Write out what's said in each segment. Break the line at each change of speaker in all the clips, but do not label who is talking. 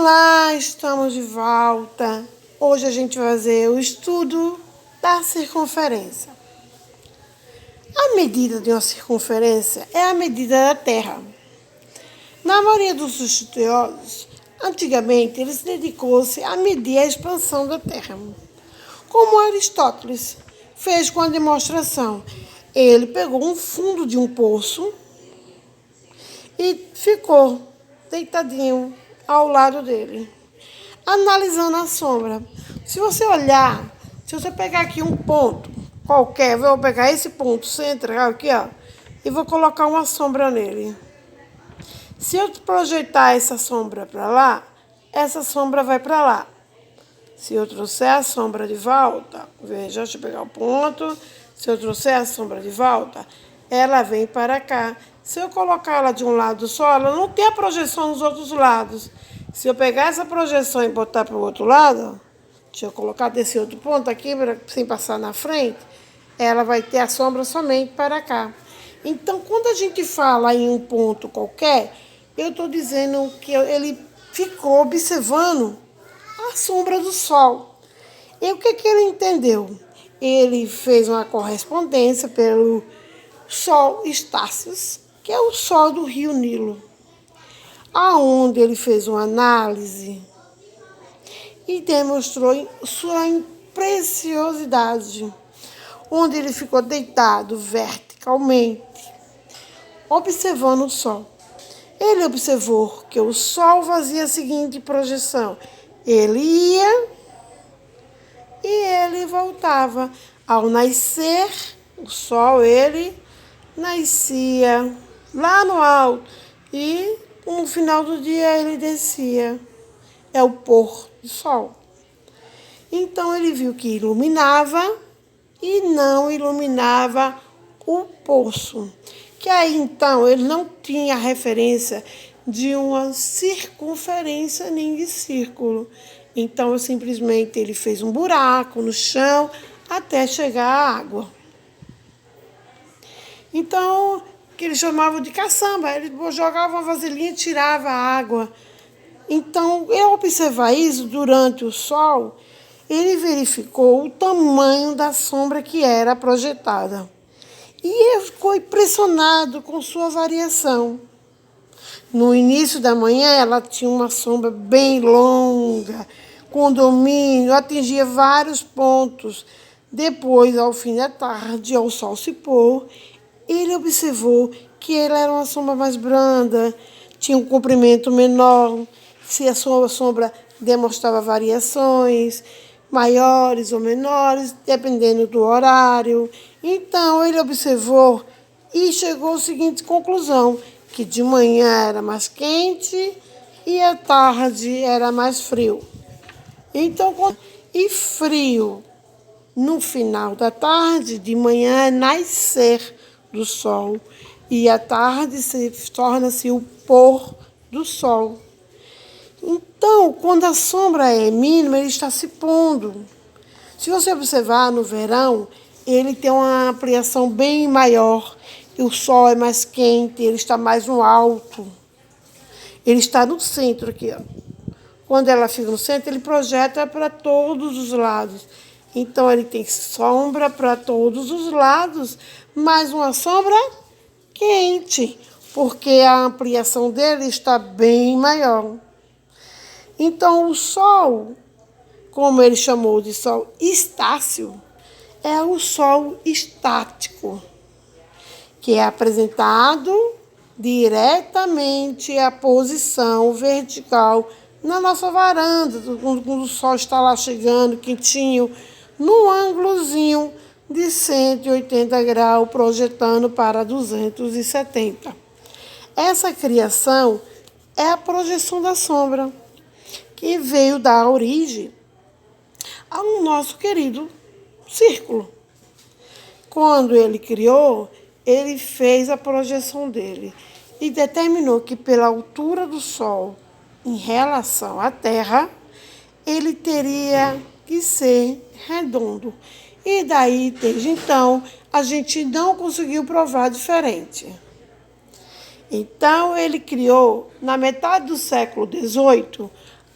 Olá, estamos de volta. Hoje a gente vai fazer o estudo da circunferência. A medida de uma circunferência é a medida da Terra. Na maioria dos estudiosos, antigamente eles dedicou-se a medir a expansão da Terra, como Aristóteles fez com a demonstração. Ele pegou um fundo de um poço e ficou deitadinho ao lado dele, analisando a sombra. Se você olhar, se você pegar aqui um ponto qualquer, vou pegar esse ponto central aqui, ó, e vou colocar uma sombra nele. Se eu projetar essa sombra para lá, essa sombra vai para lá. Se eu trouxer a sombra de volta, veja, deixa eu pegar o ponto. Se eu trouxer a sombra de volta, ela vem para cá. Se eu colocar ela de um lado só, ela não tem a projeção nos outros lados. Se eu pegar essa projeção e botar para o outro lado, deixa eu colocar desse outro ponto aqui, sem passar na frente, ela vai ter a sombra somente para cá. Então, quando a gente fala em um ponto qualquer, eu estou dizendo que ele ficou observando a sombra do Sol. E o que ele entendeu? Ele fez uma correspondência pelo Sol Estácios, que é o Sol do Rio Nilo, aonde ele fez uma análise e demonstrou sua preciosidade, onde ele ficou deitado verticalmente, observando o Sol. Ele observou que o Sol fazia a seguinte projeção: ele ia e ele voltava. Ao nascer, o Sol, ele nascia lá no alto e no final do dia ele descia. É o pôr do Sol. Então ele viu que iluminava e não iluminava o poço. Que aí então ele não tinha referência de uma circunferência nem de círculo. Então simplesmente ele fez um buraco no chão até chegar à água. Então, que eles chamavam de caçamba, ele jogava uma vasilhinha e tirava a água. Então, ao observar isso durante o Sol, ele verificou o tamanho da sombra que era projetada. E ele ficou impressionado com sua variação. No início da manhã, ela tinha uma sombra bem longa, com domínio, atingia vários pontos. Depois, ao fim da tarde, ao sol se pôr, ele observou que ela era uma sombra mais branda, tinha um comprimento menor, se a sua sombra demonstrava variações maiores ou menores, dependendo do horário. Então, ele observou e chegou à seguinte conclusão: que de manhã era mais quente e à tarde era mais frio. Então, e frio no final da tarde, de manhã é nascer do Sol e à tarde torna-se o pôr do Sol. Então, quando a sombra é mínima, ele está se pondo. Se você observar no verão, ele tem uma ampliação bem maior. E o Sol é mais quente, ele está mais no alto. Ele está no centro aqui, ó. Quando ela fica no centro, ele projeta para todos os lados. Então, ele tem sombra para todos os lados, mas uma sombra quente, porque a ampliação dele está bem maior. Então, o Sol, como ele chamou de Sol estácio, é o Sol estático, que é apresentado diretamente à posição vertical na nossa varanda, quando o Sol está lá chegando, quentinho, num ângulozinho de 180 graus, projetando para 270. Essa criação é a projeção da sombra, que veio dar origem ao nosso querido círculo. Quando ele criou, ele fez a projeção dele e determinou que pela altura do Sol em relação à Terra, ele teria que ser redondo. E daí, desde então, a gente não conseguiu provar diferente. Então, ele criou, na metade do século XVIII,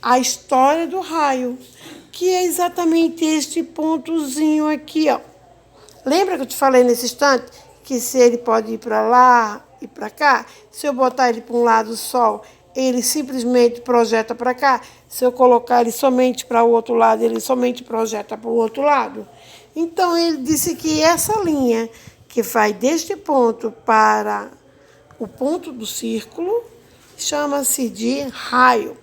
a história do raio, que é exatamente este pontozinho aqui, ó. Lembra que eu te falei nesse instante que se ele pode ir para lá e para cá, se eu botar ele para um lado do Sol, ele simplesmente projeta para cá. Se eu colocar ele somente para o outro lado, ele somente projeta para o outro lado. Então, ele disse que essa linha que vai deste ponto para o ponto do círculo chama-se de raio.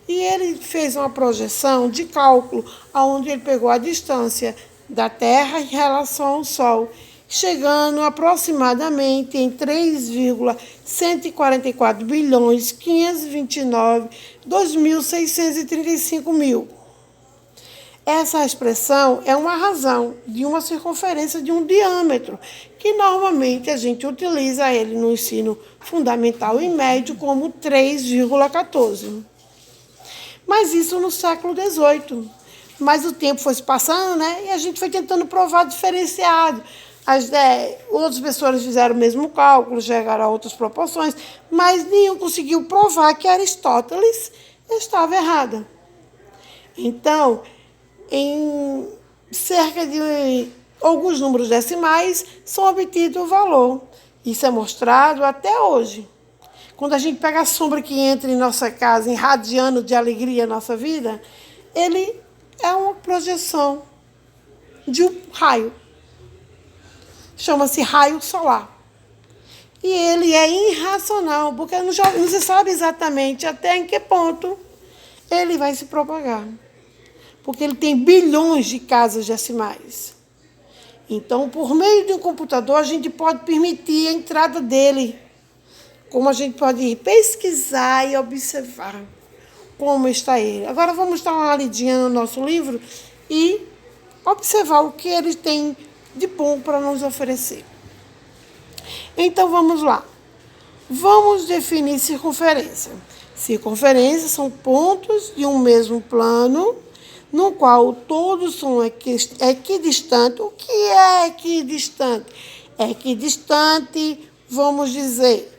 E ele fez uma projeção de cálculo, onde ele pegou a distância da Terra em relação ao Sol, chegando aproximadamente em 3,144 bilhões 529.2.635 mil. Essa expressão é uma razão de uma circunferência de um diâmetro, que normalmente a gente utiliza ele no ensino fundamental e médio como 3,14. Mas isso no século XVIII. Mas o tempo foi se passando, né? E a gente foi tentando provar diferenciado. Outras pessoas fizeram o mesmo cálculo, chegaram a outras proporções, mas nenhum conseguiu provar que Aristóteles estava errada. Então, em cerca de alguns números decimais, são obtidos o valor. Isso é mostrado até hoje. Quando a gente pega a sombra que entra em nossa casa, irradiando de alegria a nossa vida, ele é uma projeção de um raio. Chama-se raio solar. E ele é irracional, porque não se sabe exatamente até em que ponto ele vai se propagar. Porque ele tem bilhões de casas decimais. Então, por meio de um computador, a gente pode permitir a entrada dele. Como a gente pode pesquisar e observar como está ele. Agora vamos dar uma lidinha no nosso livro e observar o que ele tem de bom para nos oferecer. Então vamos lá. Vamos definir circunferência. Circunferência são pontos de um mesmo plano, no qual todos são equidistantes. O que é equidistante? Equidistante, vamos dizer,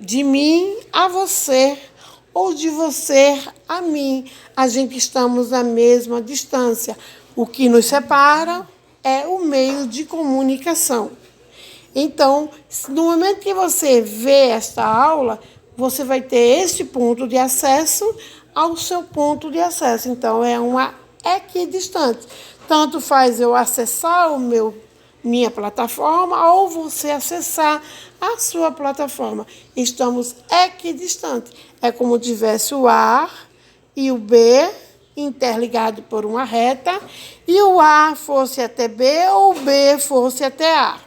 de mim a você, ou de você a mim. A gente estamos à mesma distância. O que nos separa é o meio de comunicação. Então, no momento que você vê esta aula, você vai ter este ponto de acesso ao seu ponto de acesso. Então, é uma equidistante. Tanto faz eu acessar minha plataforma ou você acessar a sua plataforma. Estamos equidistantes. É como se tivesse o A e o B interligado por uma reta e o A fosse até B ou o B fosse até A.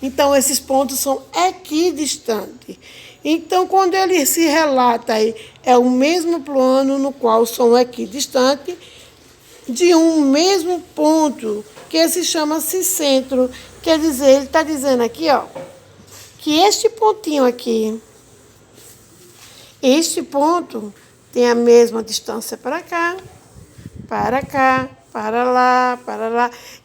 Então, esses pontos são equidistantes. Então, quando ele se relata aí, é o mesmo plano no qual são equidistantes de um mesmo ponto, que se chama centro. Quer dizer, ele está dizendo aqui, ó, que este pontinho aqui, este ponto tem a mesma distância para cá, para lá.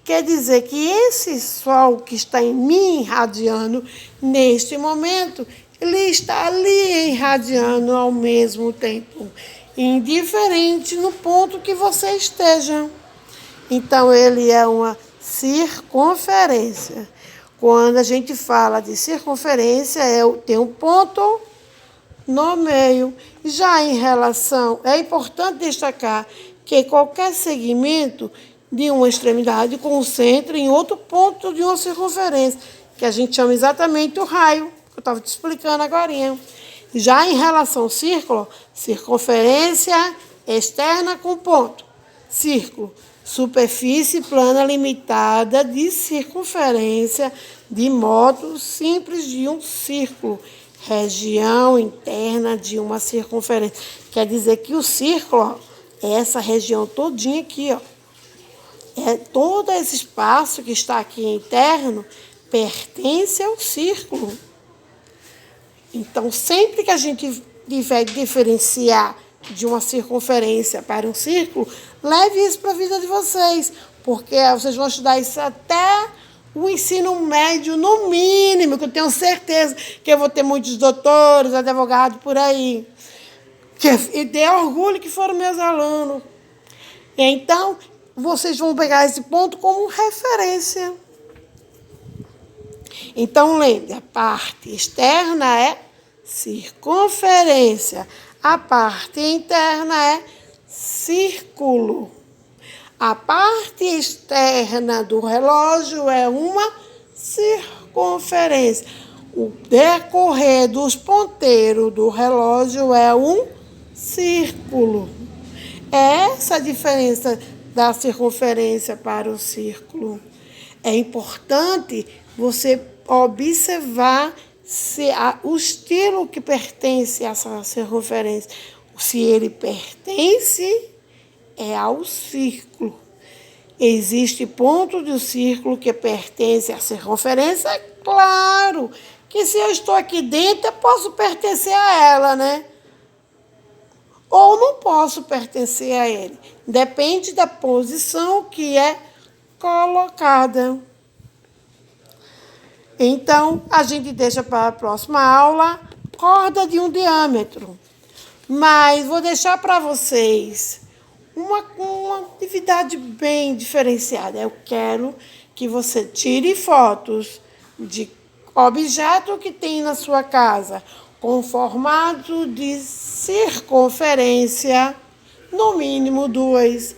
Quer dizer que esse Sol que está em mim irradiando neste momento, ele está ali irradiando ao mesmo tempo, indiferente no ponto que você esteja. Então, ele é uma circunferência. Quando a gente fala de circunferência, tem um ponto no meio. Já em relação, é importante destacar que qualquer segmento de uma extremidade concentra em outro ponto de uma circunferência, que a gente chama exatamente o raio, que eu estava te explicando agora. Já em relação ao círculo, circunferência externa com ponto. Círculo, superfície plana limitada de circunferência de modo simples de um círculo. Região interna de uma circunferência. Quer dizer que o círculo, é essa região todinha aqui, ó. Todo esse espaço que está aqui interno pertence ao círculo. Então, sempre que a gente tiver que diferenciar de uma circunferência para um círculo, leve isso para a vida de vocês, porque vocês vão estudar isso até o ensino médio, no mínimo, que eu tenho certeza que eu vou ter muitos doutores, advogados por aí. E dê orgulho que foram meus alunos. Então, vocês vão pegar esse ponto como referência. Então, lembre, a parte externa é circunferência. A parte interna é círculo. A parte externa do relógio é uma circunferência. O decorrer dos ponteiros do relógio é um círculo. É essa a diferença da circunferência para o círculo. É importante você observar o estilo que pertence a essa circunferência. Se ele pertence ao círculo. Existe ponto do círculo que pertence à circunferência? É claro que se eu estou aqui dentro, eu posso pertencer a ela, né? Ou não posso pertencer a ele. Depende da posição que é colocada. Então, a gente deixa para a próxima aula corda de um diâmetro. Mas vou deixar para vocês uma atividade bem diferenciada. Eu quero que você tire fotos de objeto que tem na sua casa com formato de circunferência, no mínimo 2,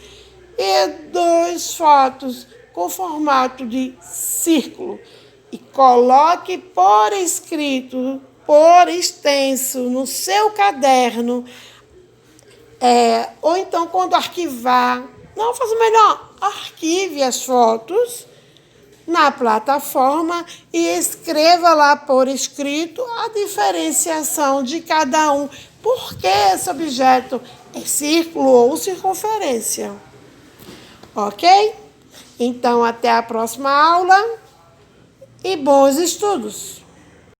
e 2 fotos com formato de círculo. E coloque por escrito, por extenso, no seu caderno. Ou então, quando arquivar, não, faça melhor, arquive as fotos na plataforma e escreva lá por escrito a diferenciação de cada um. Por que esse objeto é círculo ou circunferência? Ok? Então, até a próxima aula e bons estudos!